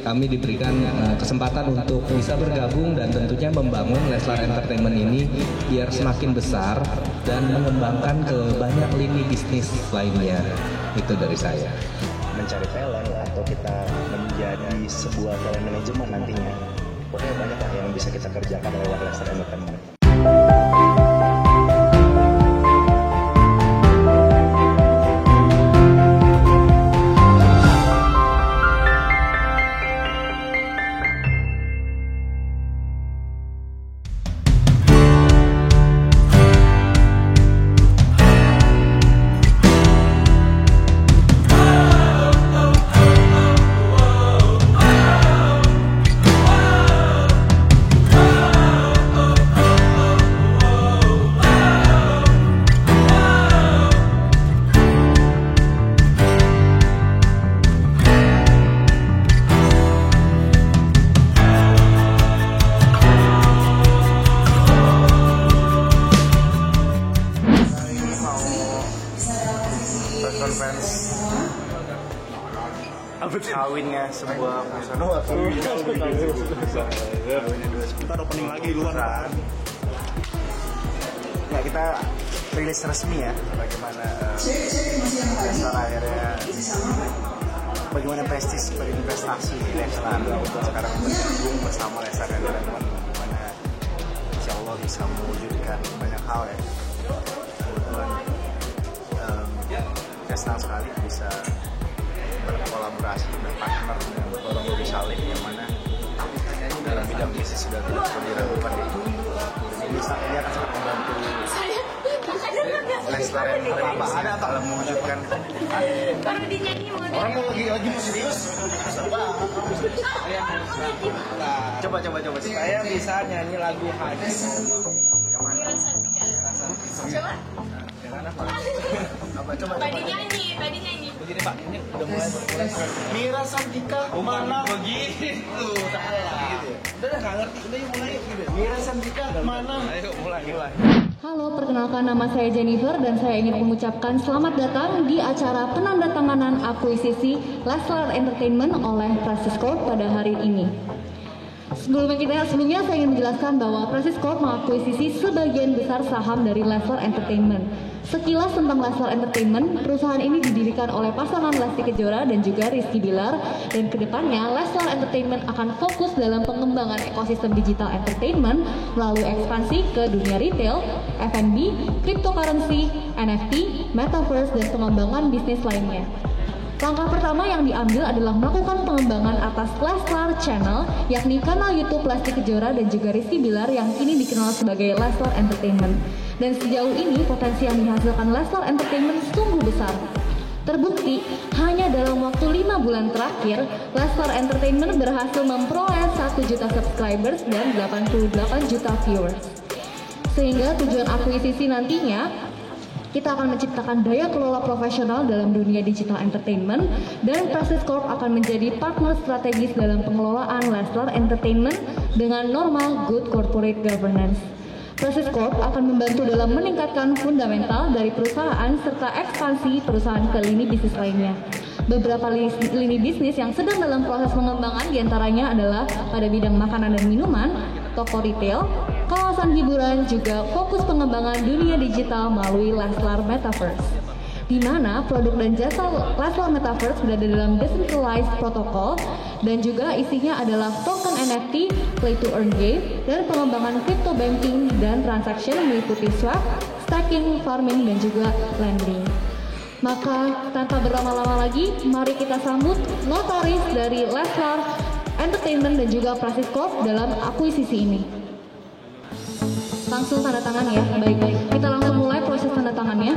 kami diberikan kesempatan untuk bisa bergabung dan tentunya membangun Leslar Entertainment ini biar semakin besar dan mengembangkan ke banyak lini bisnis lainnya. Itu dari saya. Mencari talent atau kita menjadi sebuah talent manajemen nantinya, pokoknya banyak lah yang bisa kita kerjakan lewat Leslar Entertainment. Kawinnya sebuah perusahaan. Kita opening lagi luar kan. Ya, kita rilis resmi ya bagaimana Leslar akhirnya bagaimana prestis berinvestasi di Leslar untuk sekarang bergabung bersama Leslar dan teman-teman, bagaimana insya Allah bisa mewujudkan banyak hal ya. Kebetulan saya senang sekali bisa berkolaborasi, berpartner dengan orang Rudi Saleh yang mana dalam bidang bisnis sudah tidak perlu diragukan ya. Ini akan sangat membantu Leslar dalam mewujudkan orang mau lagi mau serius. Coba saya bisa nyanyi lagu Haji yang mana? Coba tadi nyanyi begini Pak, ini udah mulai Mira Santika mana begitu salah gitu. Udah nggak ngerti, udah mulai gitu. Mira Santika mana? Ayo mulai. Halo, perkenalkan nama saya Jennifer dan saya ingin mengucapkan selamat datang di acara penandatanganan akuisisi Leslar Entertainment oleh Prestige Corp pada hari ini. Sebelumnya saya ingin menjelaskan bahwa Prestige Corp mengakuisisi sebagian besar saham dari Leslar Entertainment. Sekilas tentang Leslar Entertainment, perusahaan ini didirikan oleh pasangan Lesti Kejora dan juga Rizky Bilar, dan kedepannya Leslar Entertainment akan fokus dalam pengembangan ekosistem digital entertainment melalui ekspansi ke dunia retail, F&B, cryptocurrency, NFT, metaverse, dan pengembangan bisnis lainnya. Langkah pertama yang diambil adalah melakukan pengembangan atas Leslar Channel, yakni kanal YouTube Lesti Kejora dan juga Rizky Bilar yang kini dikenal sebagai Leslar Entertainment. Dan sejauh ini potensi yang dihasilkan Leslar Entertainment sungguh besar. Terbukti, hanya dalam waktu 5 bulan terakhir, Leslar Entertainment berhasil memperoleh 1 juta subscribers dan 88 juta viewers. Sehingga tujuan akuisisi nantinya, kita akan menciptakan daya kelola profesional dalam dunia digital entertainment, dan Prestige Corp akan menjadi partner strategis dalam pengelolaan Leslar Entertainment dengan norma good corporate governance. Prestige Corp akan membantu dalam meningkatkan fundamental dari perusahaan serta ekspansi perusahaan ke lini bisnis lainnya. Beberapa lini bisnis yang sedang dalam proses pengembangan diantaranya adalah pada bidang makanan dan minuman, toko retail, kawasan hiburan, juga fokus pengembangan dunia digital melalui Leslar Metaverse, di mana produk dan jasa Leslar Metaverse berada dalam decentralized protocol dan juga isinya adalah token NFT, play to earn game, dan pengembangan crypto banking dan transaction meliputi swap, staking, farming, dan juga lending. Maka tanpa berlama-lama lagi, mari kita sambut notaris dari Leslar Entertainment dan juga Prestige Corp dalam akuisisi ini. Langsung tanda tangan ya. Baik, kita langsung mulai proses tanda tangannya.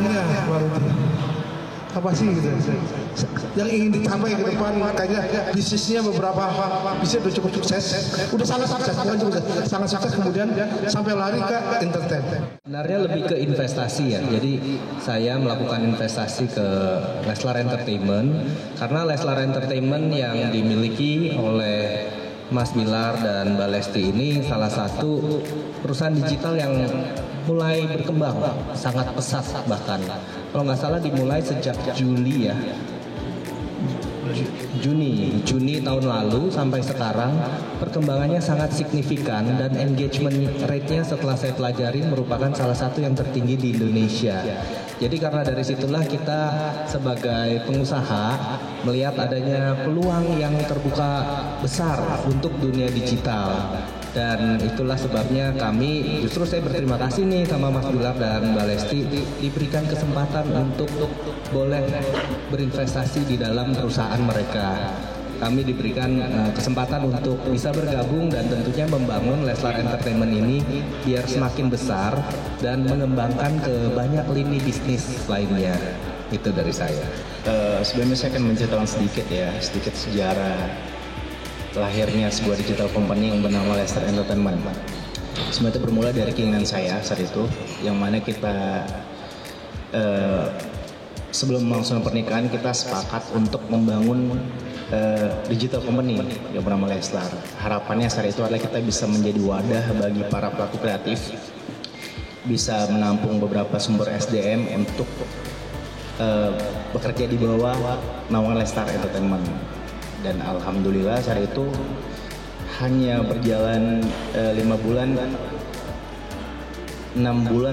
impiannya baru apa sih gitu yang ingin dicapai ke depan. Makanya bisnisnya beberapa bisnis udah cukup sukses, udah sangat sukses, bukan juga sangat sukses, kemudian sampai lari ke entertain. Sebenarnya lebih ke investasi ya. Jadi saya melakukan investasi ke Leslar Entertainment karena Leslar Entertainment yang dimiliki oleh Mas Bilar dan Mbak Lesti ini salah satu perusahaan digital yang mulai berkembang sangat pesat, bahkan kalau nggak salah dimulai sejak Juni tahun lalu sampai sekarang perkembangannya sangat signifikan dan engagement rate-nya setelah saya pelajari merupakan salah satu yang tertinggi di Indonesia. Jadi karena dari situlah kita sebagai pengusaha melihat adanya peluang yang terbuka besar untuk dunia digital. Dan itulah sebabnya kami, justru saya berterima kasih nih sama Mas Bilar dan Mbak Lesti diberikan kesempatan untuk boleh berinvestasi di dalam perusahaan mereka. Kami diberikan kesempatan untuk bisa bergabung dan tentunya membangun Leslar Entertainment ini biar semakin besar dan mengembangkan ke banyak lini bisnis lainnya. Itu dari saya. Sebelumnya saya akan menceritakan sedikit sejarah lahirnya sebuah digital company yang bernama Leslar Entertainment. Sebenarnya itu bermula dari keinginan saya saat itu, yang mana kita sebelum melangsungkan pernikahan kita sepakat untuk membangun digital company yang bernama Leslar. Harapannya saat itu adalah kita bisa menjadi wadah bagi para pelaku kreatif, bisa menampung beberapa sumber SDM untuk bekerja di bawah naungan Leslar Entertainment. Dan alhamdulillah saat itu hanya berjalan 6 bulan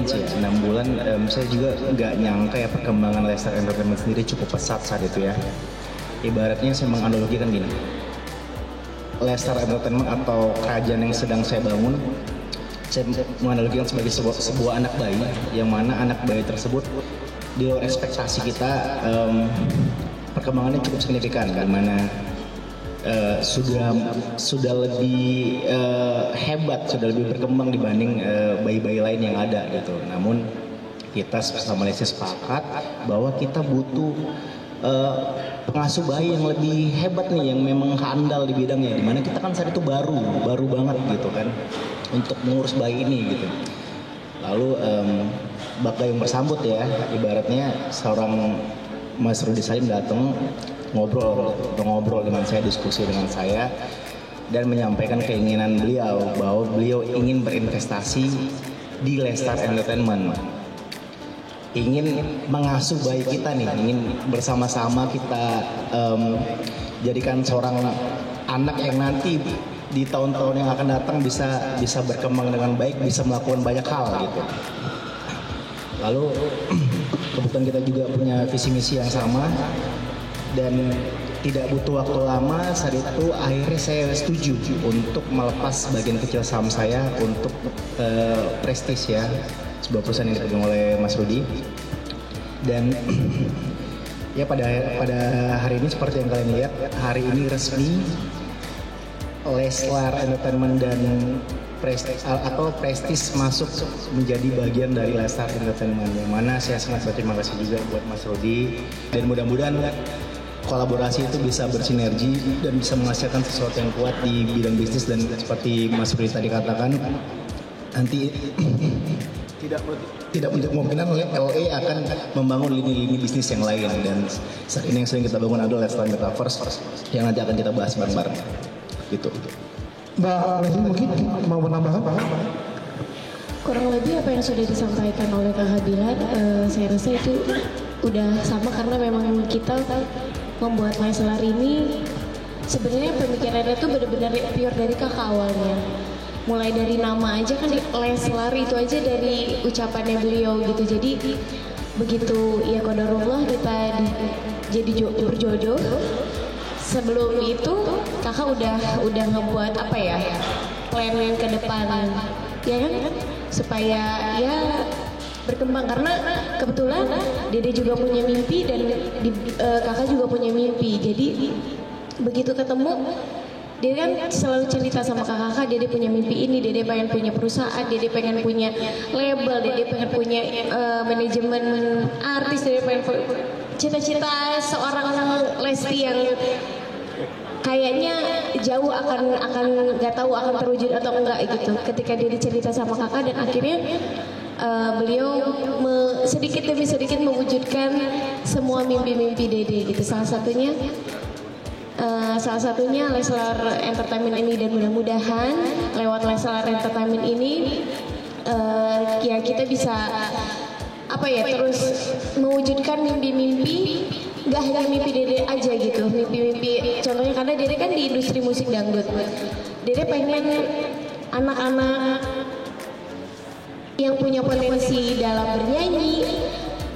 sih ya. 6 bulan saya juga nggak nyangka ya perkembangan Leslar Entertainment sendiri cukup pesat saat itu ya. Ibaratnya saya menganalogikan gini, Leslar Entertainment atau kerajaan yang sedang saya bangun, saya menganalogikan sebagai sebuah anak bayi, yang mana anak bayi tersebut di luar ekspektasi kita perkembangannya cukup signifikan, di mana sudah lebih hebat, sudah lebih berkembang dibanding bayi-bayi lain yang ada gitu. Namun kita sama Lesti sepakat bahwa kita butuh pengasuh bayi yang lebih hebat nih, yang memang handal di bidangnya. Dimana kita kan saat itu baru banget gitu kan untuk mengurus bayi ini gitu. Lalu bak yang bersambut ya, ibaratnya seorang Mas Rudi Salim datang ngobrol dengan saya, diskusi dengan saya, dan menyampaikan keinginan beliau bahwa beliau ingin berinvestasi di Leslar Entertainment, ingin mengasuh bayi kita nih, ingin bersama-sama kita jadikan seorang anak yang nanti di tahun-tahun yang akan datang bisa berkembang dengan baik, bisa melakukan banyak hal gitu. Lalu kebetulan kita juga punya visi misi yang sama, dan tidak butuh waktu lama saat itu akhirnya saya setuju untuk melepas bagian kecil saham saya untuk Prestige ya, sebuah perusahaan yang dipegang oleh Mas Rudi. Dan ya pada hari ini seperti yang kalian lihat, hari ini resmi Leslar Entertainment dan Prestige masuk menjadi bagian dari Leslar Entertainment, yang mana saya sangat berterima kasih juga buat Mas Rudi, dan mudah-mudahan kolaborasi itu bisa bersinergi dan bisa menghasilkan sesuatu yang kuat di bidang bisnis. Dan seperti Mas Rudi tadi katakan, nanti tidak untuk kemungkinan LA akan membangun lini-lini bisnis yang lain, dan saat ini yang sering kita bangun adalah Leslar Metaverse yang nanti akan kita bahas bareng-bareng gitu. Mbak Lesti mungkin mau menambahkan? Kurang lebih apa yang sudah disampaikan oleh Kakak Bilar, saya rasa itu udah sama, karena memang kita membuat Leslar ini sebenarnya pemikirannya tuh benar-benar pure dari kakak awalnya. Mulai dari nama aja kan Leslar itu aja dari ucapannya beliau gitu. Jadi begitu ya qadarullah kita jadi berjodoh. Sebelum itu kakak udah ngebuat apa ya, plan ke depan ya kan, supaya ya berkembang, karena kebetulan Dede juga punya mimpi dan kakak juga punya mimpi. Jadi begitu ketemu dia kan selalu cerita sama kakak, dia punya mimpi ini, dia pengen punya perusahaan, dia pengen punya label, dia pengen punya manajemen artis, dia pengen cita-cita seorang Lesti yang kayaknya jauh akan nggak tahu akan terwujud atau enggak gitu. Ketika dia cerita sama kakak dan akhirnya beliau sedikit demi sedikit mewujudkan semua mimpi-mimpi Dede gitu. Salah satunya Leslar Entertainment ini, dan mudah-mudahan lewat Leslar Entertainment ini ya kita bisa terus mewujudkan mimpi-mimpi, gak hanya mimpi Dede aja gitu, mimpi-mimpi contohnya, karena Dede kan di industri musik dangdut. Dede pengen anak-anak yang punya potensi dalam bernyanyi,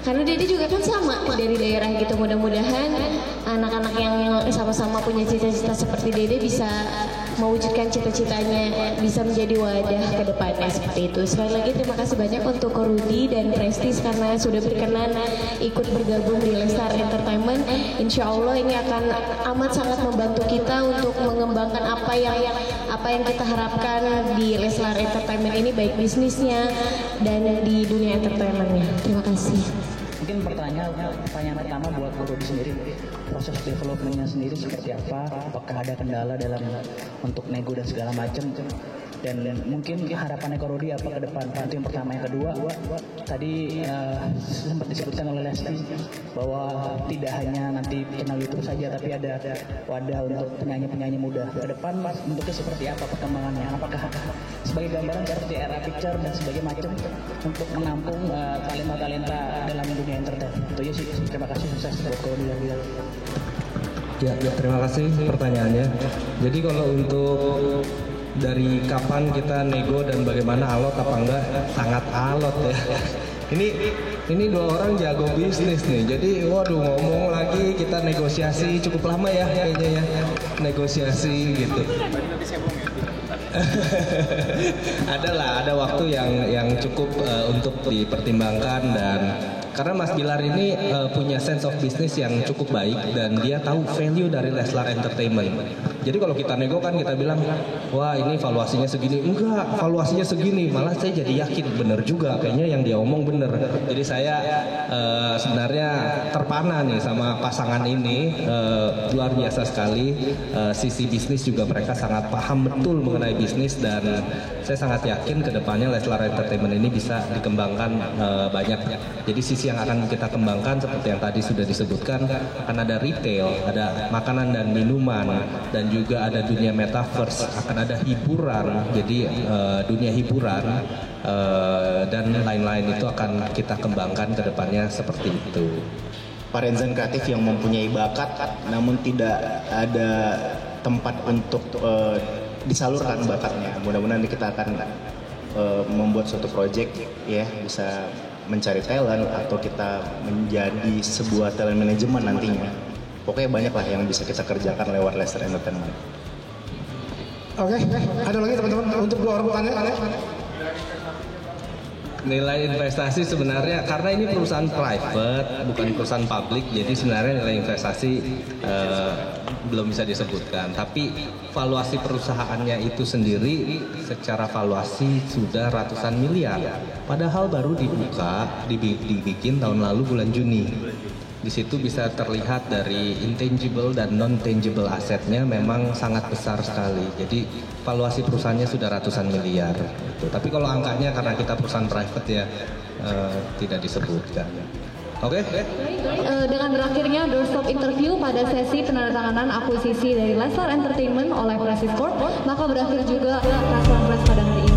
karena Dede juga kan sama dari daerah gitu. Mudah-mudahan anak-anak yang sama-sama punya cita-cita seperti Dede bisa mewujudkan cita-citanya, bisa menjadi wadah ke depannya seperti itu. Sekali lagi terima kasih banyak untuk Ko Rudy dan Prestige karena sudah berkenan ikut bergabung di Leslar Entertainment. Insya Allah ini akan amat sangat membantu kita untuk mengembangkan apa yang kita harapkan di Leslar Entertainment ini, baik bisnisnya dan di dunia entertainmentnya. Terima kasih. Mungkin pertanyaan pertama buat Ko Rudy sendiri, proses developmentnya sendiri seperti apa? Apakah ada kendala dalam untuk nego dan segala macam? Dan mungkin harapannya Ko Rudy apa ke depan? Itu yang pertama. Yang kedua, tadi sempat disebutkan oleh Lesti bahwa tidak hanya nanti channel YouTube saja, tapi ada wadah untuk penyanyi-penyanyi muda. Ke depan bentuknya seperti apa perkembangannya? Apakah sebagai gambaran seperti era picture dan sebagainya macam untuk menampung talenta-talenta dalam dunia entertain? Itu aja sih. Terima kasih, sukses buat Ko Rudy lagi. Ya, terima kasih pertanyaannya. Jadi kalau untuk dari kapan kita nego dan bagaimana alot apa enggak, sangat alot ya. Ini dua orang jago bisnis nih. Jadi waduh, ngomong lagi kita negosiasi cukup lama ya kayaknya ya. Negosiasi gitu. Ada waktu yang cukup untuk dipertimbangkan, dan karena Mas Bilar ini punya sense of business yang cukup baik dan dia tahu value dari Leslar Entertainment. Jadi kalau kita nego kan kita bilang, wah ini valuasinya segini, enggak, valuasinya segini, malah saya jadi yakin bener juga, kayaknya yang dia omong bener. Jadi saya sebenarnya terpana nih sama pasangan ini, luar biasa sekali. Sisi bisnis juga mereka sangat paham betul mengenai bisnis, dan saya sangat yakin kedepannya Leslar Entertainment ini bisa dikembangkan banyak. Jadi sisi yang akan kita kembangkan seperti yang tadi sudah disebutkan, akan ada retail, ada makanan dan minuman, dan juga ada dunia metaverse, akan ada hiburan, jadi dunia hiburan dan lain-lain itu akan kita kembangkan ke depannya seperti itu. Pak Renzan kreatif yang mempunyai bakat namun tidak ada tempat untuk disalurkan bakatnya. Mudah-mudahan kita akan membuat suatu project ya, bisa mencari talent atau kita menjadi sebuah talent management nantinya. Pokoknya banyak lah yang bisa kita kerjakan lewat Leslar Entertainment. Oke, ada lagi teman-teman untuk dua orang tanya. Nilai investasi sebenarnya karena ini perusahaan private bukan perusahaan publik, jadi sebenarnya nilai investasi belum bisa disebutkan. Tapi valuasi perusahaannya itu sendiri secara valuasi sudah ratusan miliar. Padahal baru dibikin tahun lalu bulan Juni. Di situ bisa terlihat dari intangible dan non-tangible asetnya memang sangat besar sekali. Jadi valuasi perusahaannya sudah ratusan miliar. Gitu. Tapi kalau angkanya karena kita perusahaan private ya tidak disebutkan. Oke? Dengan berakhirnya doorstop interview pada sesi penandatanganan akuisisi dari Leslar Entertainment oleh Prestige Corp, maka berakhir juga Leslar Press pada hari ini.